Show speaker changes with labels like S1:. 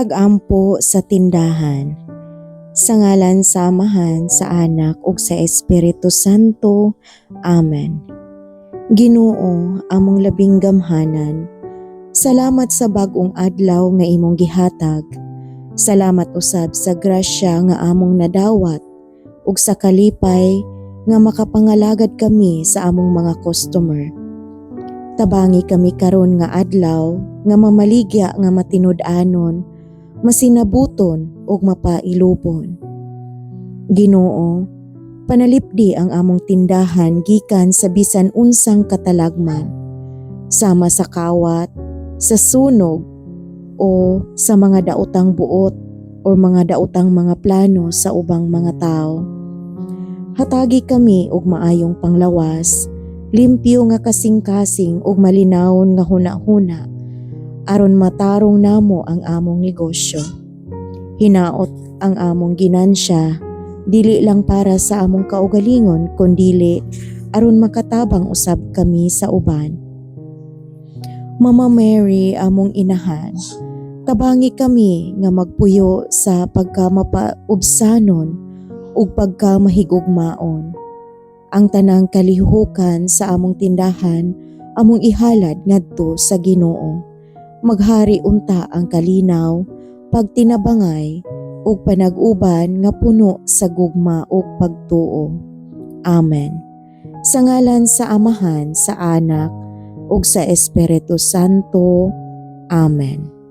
S1: Pag-ampo sa tindahan. Sa ngalan sa Amahan, sa Anak, ug sa Espiritu Santo. Amen. Ginoo, among labing gamhanan, salamat sa bag-ong adlaw nga imong gihatag. Salamat usab sa grasya nga among nadawat ug sa kalipay nga makapangalagad kami sa among mga customer. Tabangi kami karon nga adlaw nga mamaligya nga matinud-anon, masinabuton ug mapailubon. Ginoo, panalipdi ang among tindahan gikan sa bisan unsang katalagman, sama sa kawat, sa sunog o sa mga daotang buot o mga daotang mga plano sa ubang mga tao. Hatagi kami og maayong panglawas, limpyo nga kasing-kasing ug malinawon nga huna-huna aron matarong namo ang among negosyo. Hinaot ang among ginansya dili lang para sa among kaugalingon kundili aron makatabang usab kami sa uban. Mama Mary, among inahan, tabangi kami nga magpuyo sa pagkamapaubsanon ug pagkamahigugmaon. Ang tanang kalihukan sa among tindahan among ihalad ngadto sa Ginoo. Maghari unta ang kalinaw, pagtinabangay ug panag-uban nga puno sa gugma ug pagtuo. Amen. Sa ngalan sa Amahan, sa Anak ug sa Espiritu Santo. Amen.